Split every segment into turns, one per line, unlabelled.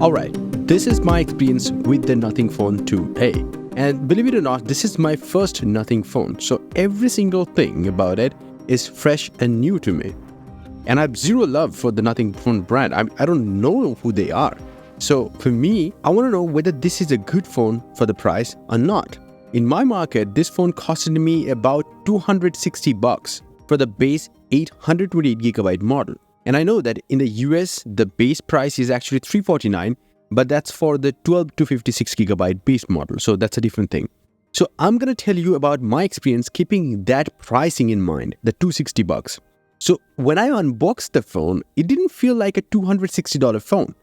Alright, this is my experience with the Nothing Phone 2A. And believe it or not, this is my first Nothing phone. So every single thing about it is fresh and new to me. And I have zero love for the Nothing phone brand. I don't know who they are. So for me, I want to know whether this is a good phone for the price or not. In my market, this phone costed me about $260 for the base 828GB model. And I know that in the US, the base price is actually $349, but that's for the 12 to 56GB base model. So that's a different thing. So I'm going to tell you about my experience keeping that pricing in mind, the $260. So when I unboxed the phone, it didn't feel like a $260 phone.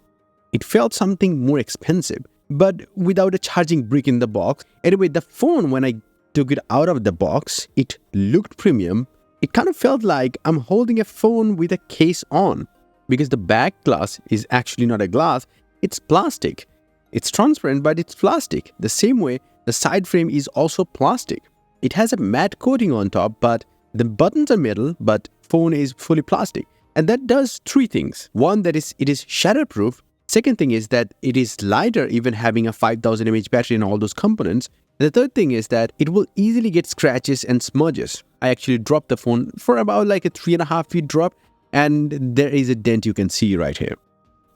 It felt something more expensive, but without a charging brick in the box. Anyway, the phone, when I took it out of the box, it looked premium. It kind of felt like I'm holding a phone with a case on, because the back glass is actually not a glass, it's plastic. It's transparent, but it's plastic. The same way, the side frame is also plastic. It has a matte coating on top, but the buttons are metal, but phone is fully plastic. And that does three things. One, that is, it is shatterproof. Second thing is that it is lighter, even having a 5000 mAh battery and all those components. The third thing is that it will easily get scratches and smudges. I actually dropped the phone for about like a 3.5 feet drop, and there is a dent you can see right here.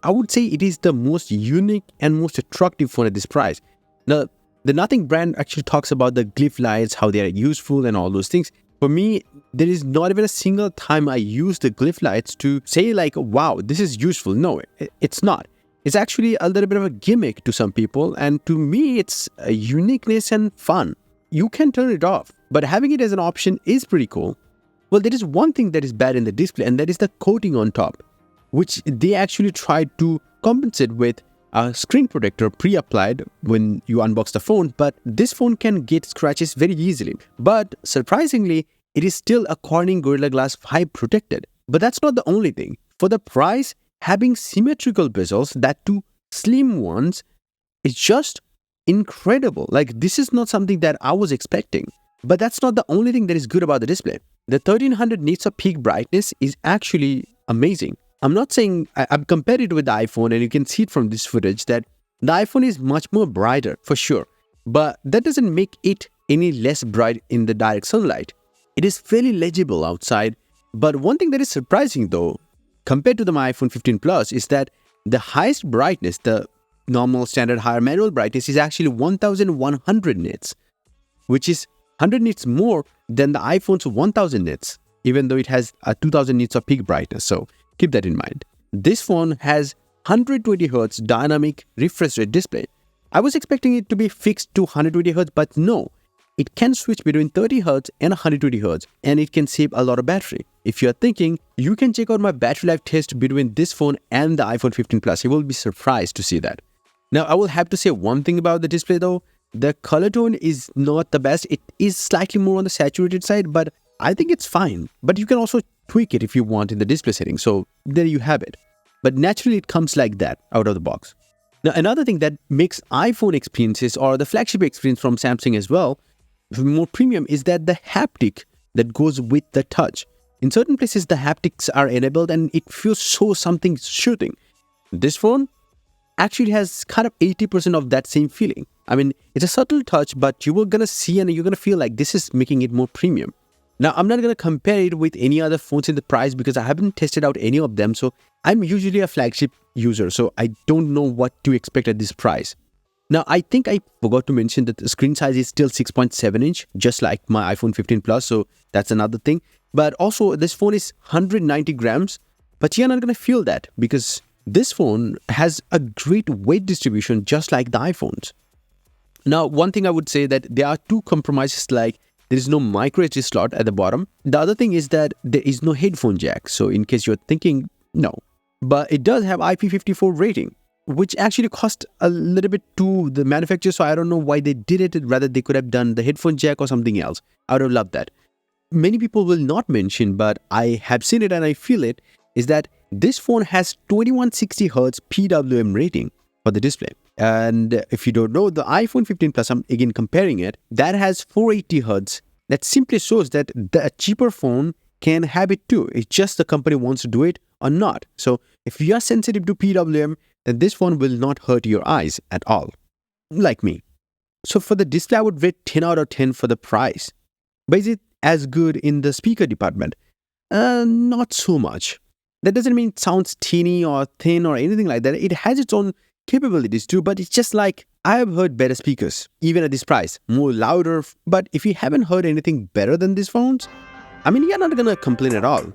I would say it is the most unique and most attractive phone at this price. Now, the Nothing brand actually talks about the Glyph lights, how they are useful and all those things. For me, there is not even a single time I use the Glyph lights to say like, wow, this is useful. No, it's not. It's actually a little bit of a gimmick to some people, and to me, it's a uniqueness and fun. You can turn it off, but having it as an option is pretty cool. Well, there is one thing that is bad in the display, and that is the coating on top, which they actually tried to compensate with a screen protector pre-applied when you unbox the phone, but this phone can get scratches very easily. But surprisingly, it is still a Corning Gorilla Glass 5 protected. But that's not the only thing. For the price, having symmetrical bezels, that too slim ones, is just incredible. Like, this is not something that I was expecting. But that's not the only thing that is good about the display. The 1300 nits of peak brightness is actually amazing. I'm not saying I've compared it with the iPhone, and you can see it from this footage that the iPhone is much more brighter for sure. But that doesn't make it any less bright in the direct sunlight. It is fairly legible outside. But one thing that is surprising though, compared to the my iPhone 15 Plus, is that the highest brightness, the normal standard higher manual brightness, is actually 1100 nits, which is 100 nits more than the iPhone's 1000 nits, even though it has a 2000 nits of peak brightness. So keep that in mind. This phone has 120Hz dynamic refresh rate display. I was expecting it to be fixed to 120Hz, but no. It can switch between 30Hz and 120Hz, and it can save a lot of battery. If you are thinking, you can check out my battery life test between this phone and the iPhone 15 Plus. You will be surprised to see that. Now, I will have to say one thing about the display though. The color tone is not the best. It is slightly more on the saturated side, but I think it's fine. But you can also tweak it if you want in the display settings. So there you have it. But naturally, it comes like that out of the box. Now, another thing that makes iPhone experiences, or the flagship experience from Samsung as well, more premium, is that the haptic that goes with the touch. In certain places, the haptics are enabled and it feels so something shooting. This phone actually has kind of 80% of that same feeling. I mean, it's a subtle touch, but you're going to see and you're going to feel like this is making it more premium. Now, I'm not going to compare it with any other phones in the price because I haven't tested out any of them. So I'm usually a flagship user, so I don't know what to expect at this price. Now, I think I forgot to mention that the screen size is still 6.7 inch, just like my iPhone 15 Plus. So that's another thing. But also, this phone is 190 grams, but you're not going to feel that because this phone has a great weight distribution, just like the iPhones. Now, one thing I would say that there are two compromises, like there is no micro SD slot at the bottom. The other thing is that there is no headphone jack. So in case you're thinking, no. But it does have IP54 rating, which actually cost a little bit to the manufacturer. So I don't know why they did it. Rather, they could have done the headphone jack or something else. I would have loved that. Many people will not mention, but I have seen it and I feel it, is that this phone has 2160Hz PWM rating for the display. And if you don't know, the iPhone 15 Plus, I'm again comparing it, that has 480Hz. That simply shows that the cheaper phone can have it too. It's just the company wants to do it or not. So If you are sensitive to PWM, then this phone will not hurt your eyes at all, like me. So for the display, I would rate 10 out of 10 for the price. But is it as good in the speaker department? Not so much. That doesn't mean it sounds teeny or thin or anything like that. It has its own capabilities too, but it's just like I have heard better speakers, even at this price, more louder. But if you haven't heard anything better than these phones, I mean, you're not gonna complain at all.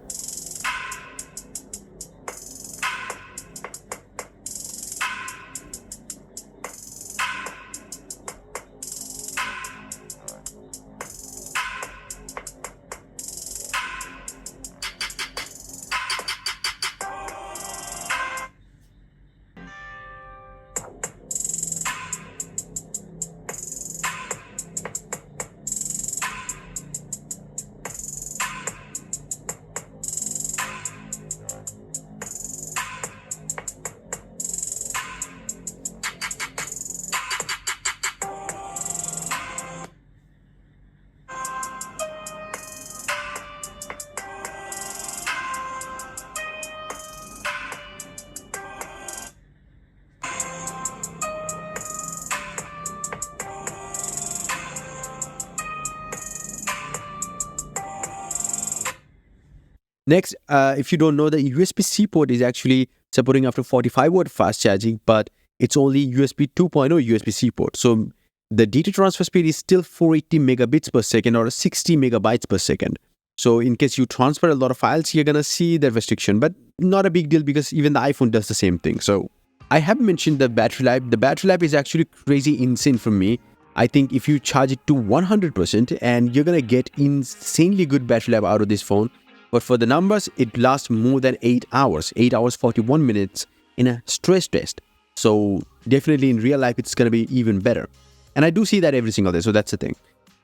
Next, if you don't know, the USB-C port is actually supporting up to 45-watt fast charging, but it's only USB 2.0 USB-C port. So the data transfer speed is still 480 megabits per second or 60 megabytes per second. So in case you transfer a lot of files, you're going to see the restriction, but not a big deal because even the iPhone does the same thing. So I have mentioned the battery life. The battery life is actually crazy insane for me. I think if you charge it to 100% and you're going to get insanely good battery life out of this phone. But for the numbers, it lasts more than 8 hours, 8 hours 41 minutes in a stress test. So definitely in real life, it's going to be even better. And I do see that every single day, so that's the thing.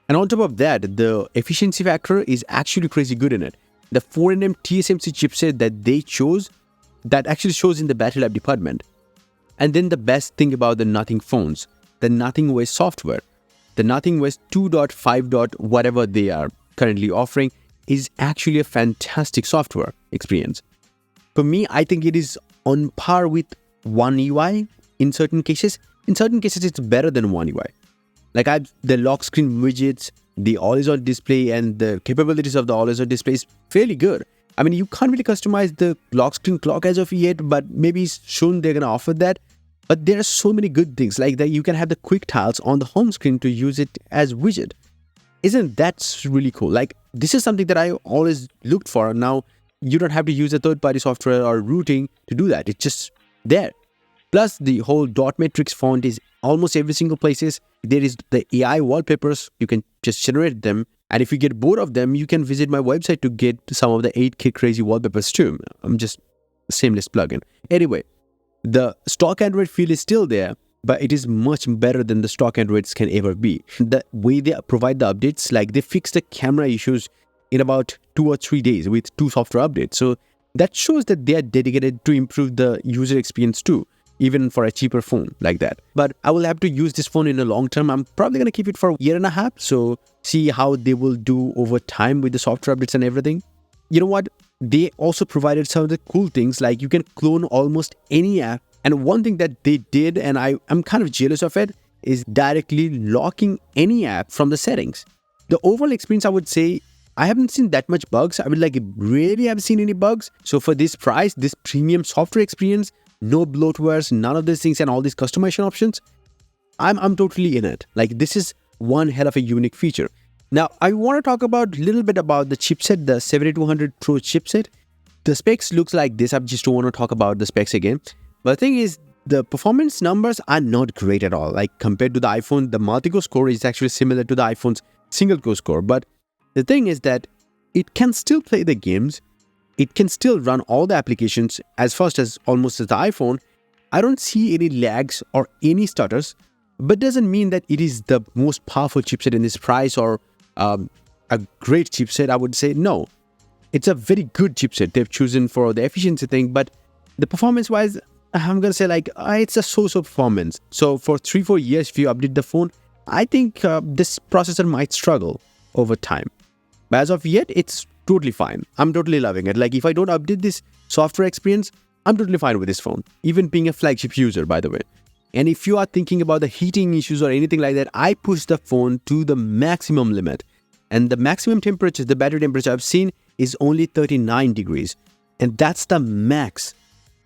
And on top of that, the efficiency factor is actually crazy good in it. The 4nm TSMC chipset that they chose, that actually shows in the battery life department. And then the best thing about the Nothing phones, the Nothing OS software, the Nothing OS 2.5. Whatever they are currently offering, is actually a fantastic software experience. For me, I think it is on par with One UI in certain cases. In certain cases, it's better than One UI. Like the lock screen widgets, the always-on display, and the capabilities of the always-on display is fairly good. I mean, you can't really customize the lock screen clock as of yet, but maybe soon they're gonna offer that. But there are so many good things like that. You can have the quick tiles on the home screen to use it as widget. Isn't that really cool? Like, this is something that I always looked for. Now, you don't have to use a third-party software or routing to do that. It's just there. Plus, the whole dot matrix font is almost every single places. There is the AI wallpapers. You can just generate them. And if you get bored of them, you can visit my website to get some of the 8K crazy wallpapers too. I'm just a seamless plugin. Anyway, the stock Android feel is still there, but it is much better than the stock Androids can ever be. The way they provide the updates, like they fix the camera issues in about 2 or 3 days with 2 software updates. So that shows that they are dedicated to improve the user experience too, even for a cheaper phone like that. But I will have to use this phone in the long term. I'm probably going to keep it for a year and a half. So see how they will do over time with the software updates and everything. You know what? They also provided some of the cool things, like you can clone almost any app. And one thing that they did, and I'm kind of jealous of it, is directly locking any app from the settings. The overall experience, I would say, I haven't seen that much bugs. I would like really haven't seen any bugs. So for this price, this premium software experience, no bloatwares, none of these things, and all these customization options, I'm totally in it. Like, this is one hell of a unique feature. Now, I want to talk about a little bit about the chipset, the 7200 Pro chipset. The specs looks like this. I just don't want to talk about the specs again. But the thing is, the performance numbers are not great at all. Like, compared to the iPhone, the multi-core score is actually similar to the iPhone's single-core score. But the thing is that it can still play the games. It can still run all the applications as fast as almost as the iPhone. I don't see any lags or any stutters, but doesn't mean that it is the most powerful chipset in this price or a great chipset. I would say no. It's a very good chipset they've chosen for the efficiency thing, but the performance-wise, I'm going to say like, it's a so-so performance. So for 3-4 years, if you update the phone, I think this processor might struggle over time. But as of yet, it's totally fine. I'm totally loving it. Like, if I don't update this software experience, I'm totally fine with this phone, even being a flagship user, by the way. And if you are thinking about the heating issues or anything like that, I push the phone to the maximum limit. And the maximum temperature, the battery temperature I've seen is only 39 degrees. And that's the max.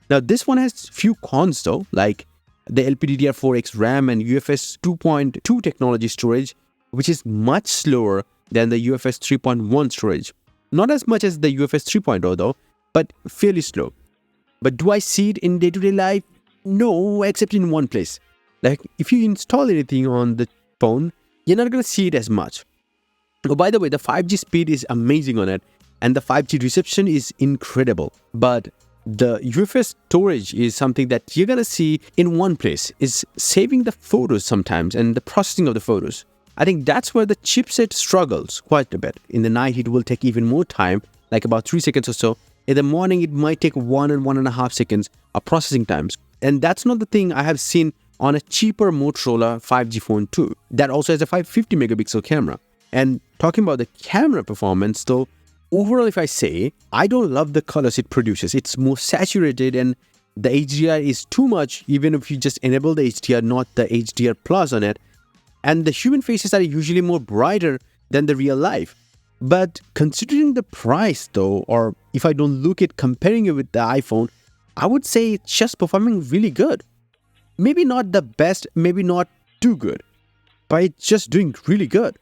Now, this one has few cons though, like the LPDDR4X RAM and UFS 2.2 technology storage, which is much slower than the UFS 3.1 storage. Not as much as the UFS 3.0 though, but fairly slow. But do I see it in day-to-day life? No, except in one place. Like if you install anything on the phone, you're not going to see it as much. Oh, by the way, the 5G speed is amazing on it, and the 5G reception is incredible. But the UFS storage is something that you're going to see in one place, is saving the photos sometimes and the processing of the photos. I think that's where the chipset struggles quite a bit. In the night, it will take even more time, like about 3 seconds or so. In the morning, it might take 1 and 1.5 seconds of processing times. And that's not the thing I have seen on a cheaper Motorola 5G phone too. That also has a 550 megapixel camera. And talking about the camera performance though, overall if I say, I don't love the colors it produces. It's more saturated and the HDR is too much even if you just enable the HDR, not the HDR plus on it. And the human faces are usually more brighter than the real life. But considering the price though, or if I don't look at comparing it with the iPhone, I would say it's just performing really good. Maybe not the best, maybe not too good, but it's just doing really good.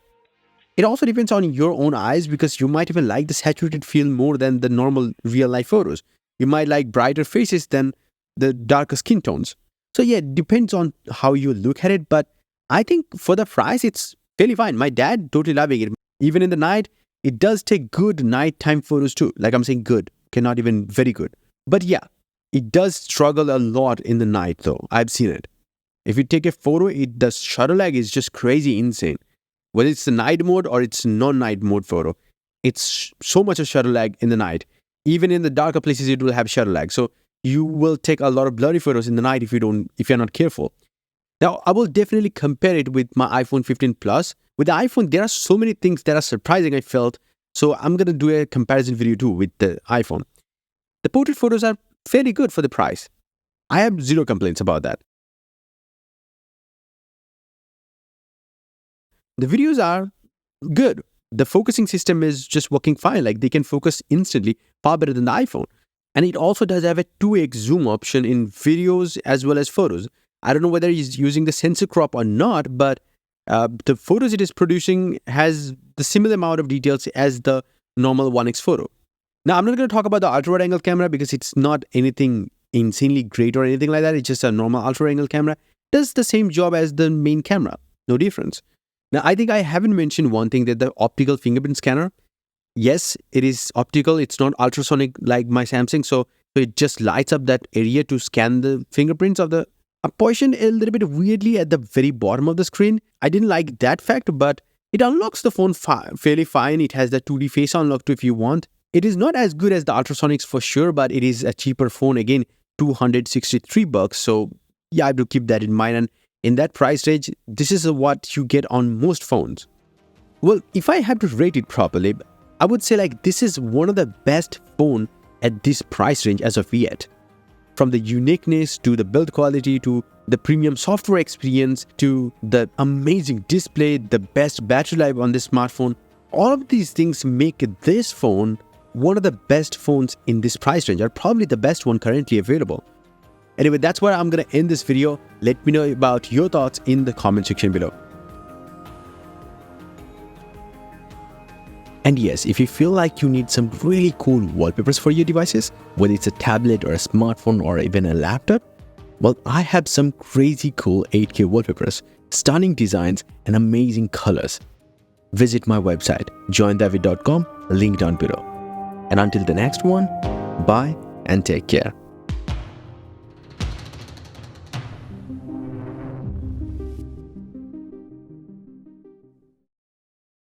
It also depends on your own eyes because you might even like the saturated feel more than the normal real life photos. You might like brighter faces than the darker skin tones. So yeah, it depends on how you look at it, but I think for the price, it's fairly fine. My dad totally loving it. Even in the night, it does take good nighttime photos too. Like I'm saying good, cannot even very good. But yeah, it does struggle a lot in the night though. I've seen it. If you take a photo, the shutter lag is just crazy insane. Whether it's the night mode or it's non-night mode photo, it's so much of shutter lag in the night. Even in the darker places, it will have shutter lag. So you will take a lot of blurry photos in the night if you're not careful. Now, I will definitely compare it with my iPhone 15 Plus. With the iPhone, there are so many things that are surprising, I felt. So I'm going to do a comparison video too with the iPhone. The portrait photos are fairly good for the price. I have zero complaints about that. The videos are good. The focusing system is just working fine. Like they can focus instantly, far better than the iPhone. And it also does have a 2x zoom option in videos as well as photos. I don't know whether he's using the sensor crop or not, but the photos it is producing has the similar amount of details as the normal 1x photo. Now, I'm not going to talk about the ultra-wide-angle camera because it's not anything insanely great or anything like that. It's just a normal ultra-wide-angle camera. Does the same job as the main camera. No difference. Now, I think I haven't mentioned one thing, that the optical fingerprint scanner. Yes, it is optical. It's not ultrasonic like my Samsung. So it just lights up that area to scan the fingerprints of the position a little bit weirdly at the very bottom of the screen. I didn't like that fact, but it unlocks the phone fairly fine. It has the 2D face unlock too if you want. It is not as good as the ultrasonics for sure, but it is a cheaper phone. Again, $263. So yeah, I have to keep that in mind. And in that price range, this is what you get on most phones. Well, if I have to rate it properly, I would say like this is one of the best phone at this price range as of yet. From the uniqueness to the build quality to the premium software experience to the amazing display, the best battery life on this smartphone, all of these things make this phone one of the best phones in this price range, or probably the best one currently available. Anyway, that's where I'm going to end this video. Let me know about your thoughts in the comment section below. And yes, if you feel like you need some really cool wallpapers for your devices, whether it's a tablet or a smartphone or even a laptop, well, I have some crazy cool 8K wallpapers, stunning designs, and amazing colors. Visit my website, joindavid.com, link down below. And until the next one, bye and take care.